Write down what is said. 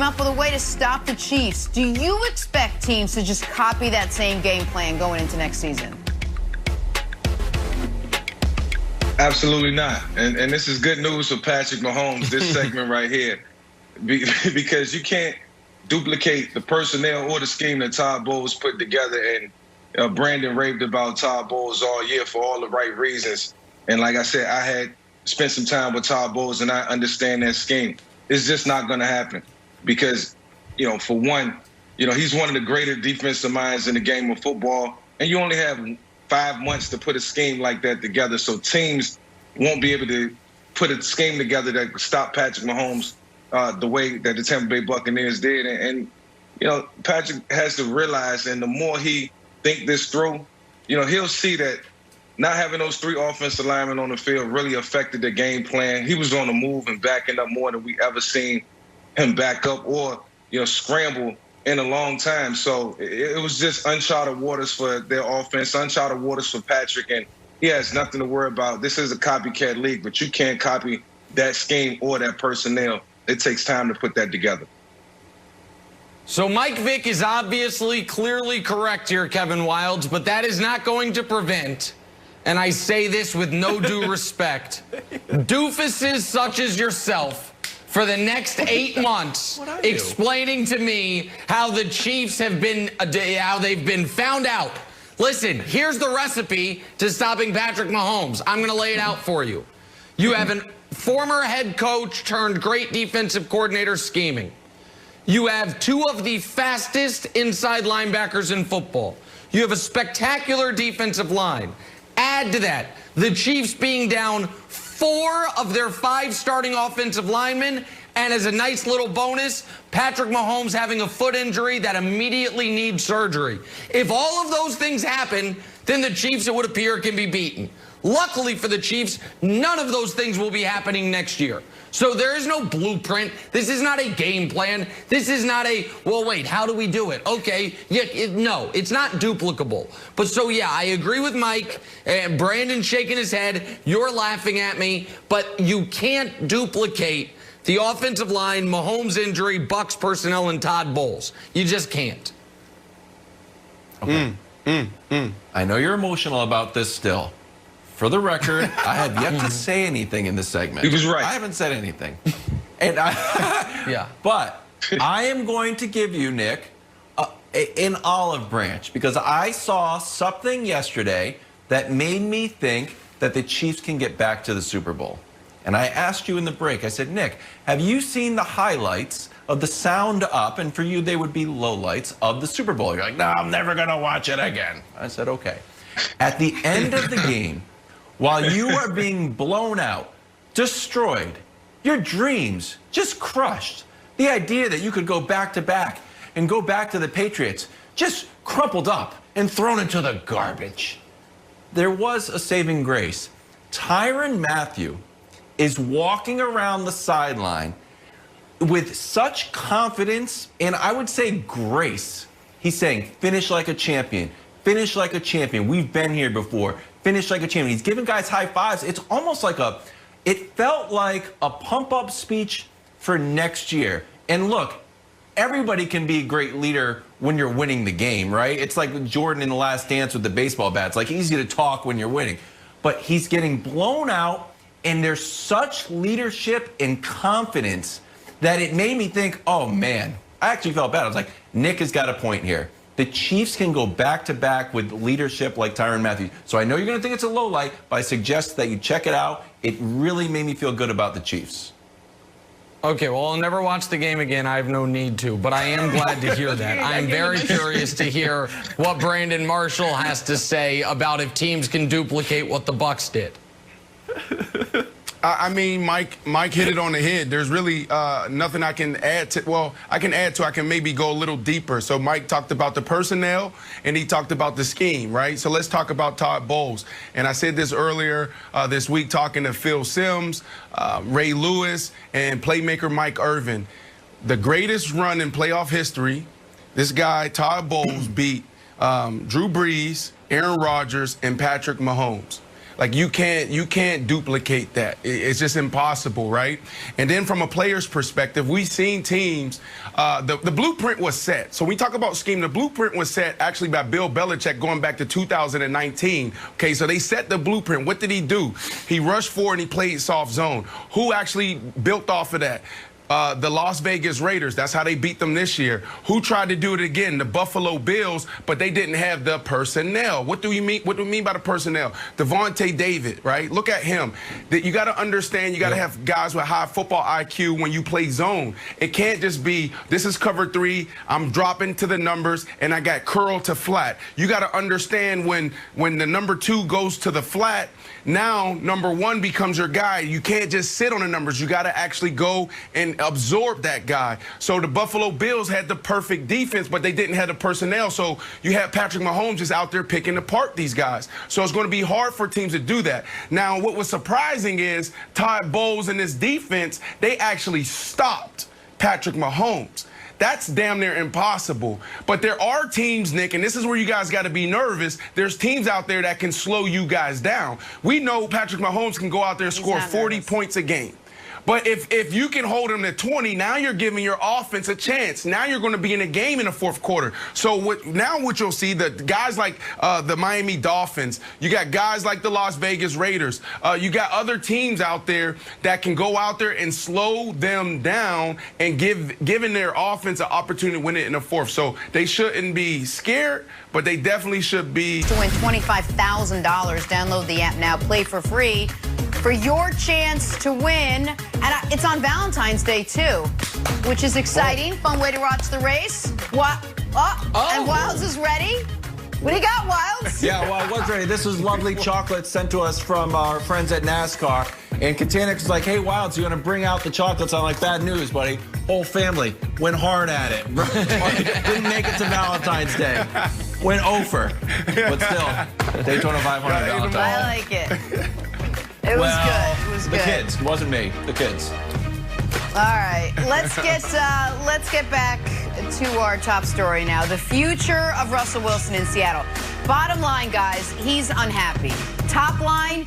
up with a way to stop the Chiefs. Do you expect teams to just copy that same game plan going into next season? Absolutely not. And this is good news for Patrick Mahomes, this segment right here, because you can't duplicate the personnel or the scheme that Todd Bowles put together. And Brandon raved about Todd Bowles all year for all the right reasons. And like I said, I had spent some time with Todd Bowles, and I understand that scheme. It's just not going to happen because, for one, he's one of the greater defensive minds in the game of football, and you only have 5 months to put a scheme like that together. So teams won't be able to put a scheme together that could stop Patrick Mahomes the way that the Tampa Bay Buccaneers did. And Patrick has to realize, and the more he think this through, he'll see that not having those 3 offensive linemen on the field really affected the game plan. He was on the move and backing up more than we ever seen him back up or, scramble in a long time. So it was just uncharted waters for their offense, uncharted waters for Patrick, and he has nothing to worry about. This is a copycat league, but you can't copy that scheme or that personnel. It takes time to put that together. So Mike Vick is obviously clearly correct here, Kevin Wildes, but that is not going to prevent, and I say this with no due respect, doofuses such as yourself for the next 8 months explaining to me how the Chiefs have been, how they've been found out. Listen, here's the recipe to stopping Patrick Mahomes. I'm going to lay it out for you. You have a former head coach turned great defensive coordinator scheming. You have 2 of the fastest inside linebackers in football. You have a spectacular defensive line. Add to that the Chiefs being down 4 of their 5 starting offensive linemen, and as a nice little bonus, Patrick Mahomes having a foot injury that immediately needs surgery. If all of those things happen, then the Chiefs, it would appear, can be beaten. Luckily for the Chiefs, none of those things will be happening next year. So there is no blueprint. This is not a game plan. This is not a, well, wait, how do we do it? Okay, no, it's not duplicable. But so, yeah, I agree with Mike. Brandon shaking his head. You're laughing at me. But you can't duplicate the offensive line, Mahomes injury, Bucs personnel, and Todd Bowles. You just can't. Okay. I know you're emotional about this still. For the record, I have yet to say anything in this segment. He was right. I haven't said anything. And Yeah. But I am going to give you, Nick, an olive branch because I saw something yesterday that made me think that the Chiefs can get back to the Super Bowl. And I asked you in the break, I said, Nick, have you seen the highlights of the sound up, and for you they would be lowlights, of the Super Bowl? You're like, no, I'm never going to watch it again. I said, okay. At the end of the game, while you are being blown out, destroyed, your dreams just crushed, the idea that you could go back-to-back and go back to the Patriots just crumpled up and thrown into the garbage. There was a saving grace. Tyrann Mathieu is walking around the sideline with such confidence and I would say grace. He's saying, finish like a champion. Finish like a champion. We've been here before. Finish like a champion. He's giving guys high fives. It's almost like it felt like a pump-up speech for next year. And look, everybody can be a great leader when you're winning the game, right? It's like Jordan in The Last Dance with the baseball bats. Like, easy to talk when you're winning. But he's getting blown out, and there's such leadership and confidence that it made me think, oh, man. I actually felt bad. I was like, Nick has got a point here. The Chiefs can go back-to-back with leadership like Tyrann Mathieu. So I know you're going to think it's a low light, but I suggest that you check it out. It really made me feel good about the Chiefs. Okay, well, I'll never watch the game again. I have no need to, but I am glad to hear that. I'm very curious to hear what Brandon Marshall has to say about if teams can duplicate what the Bucs did. I mean, Mike hit it on the head. There's really nothing I can add to. Well, I can maybe go a little deeper. So Mike talked about the personnel, and he talked about the scheme, right? So let's talk about Todd Bowles. And I said this earlier this week talking to Phil Simms, Ray Lewis, and playmaker Mike Irvin. The greatest run in playoff history, this guy, Todd Bowles, beat Drew Brees, Aaron Rodgers, and Patrick Mahomes. Like you can't duplicate that. It's just impossible, right? And then from a player's perspective, we've seen teams. The blueprint was set. So when we talk about scheme, the blueprint was set actually by Bill Belichick going back to 2019. Okay, so they set the blueprint. What did he do? He rushed forward and he played soft zone. Who actually built off of that? The Las Vegas Raiders. That's how they beat them this year. Who tried to do it again? The Buffalo Bills, but they didn't have the personnel. What do we mean? What do we mean by the personnel? Devontae David, right? Look at him. You got to understand. You got to have guys with high football IQ when you play zone. It can't just be this is cover 3. I'm dropping to the numbers and I got curl to flat. You got to understand when the number 2 goes to the flat. Now number 1 becomes your guy. You can't just sit on the numbers. You got to actually go and absorb that guy. So the Buffalo Bills had the perfect defense, but they didn't have the personnel. So you have Patrick Mahomes just out there picking apart these guys. So it's going to be hard for teams to do that. Now, what was surprising is Todd Bowles and this defense, they actually stopped Patrick Mahomes. That's damn near impossible. But there are teams, Nick, and this is where you guys got to be nervous. There's teams out there that can slow you guys down. We know Patrick Mahomes can go out there and score 40 points a game. But if you can hold them to 20, now you're giving your offense a chance. Now you're going to be in a game in the fourth quarter. So what you'll see, the guys like the Miami Dolphins, you got guys like the Las Vegas Raiders, you got other teams out there that can go out there and slow them down and giving their offense an opportunity to win it in the fourth. So they shouldn't be scared, but they definitely should be. To win $25,000, download the app now, play for free for your chance to win. And it's on Valentine's Day, too, which is exciting. Fun way to watch the race. What? And Wilds is ready. What do you got, Wilds? Yeah, well, I was ready. This was lovely chocolate sent to us from our friends at NASCAR. And Katanix was like, hey, Wilds, you want to bring out the chocolates? I'm like, bad news, buddy. Whole family went hard at it. Didn't make it to Valentine's Day. Went over. But still, Daytona 500 Valentine's. I like it. It was good. It was good. The kids. It wasn't me. The kids. All right. Let's get back to our top story now. The future of Russell Wilson in Seattle. Bottom line, guys, he's unhappy. Top line,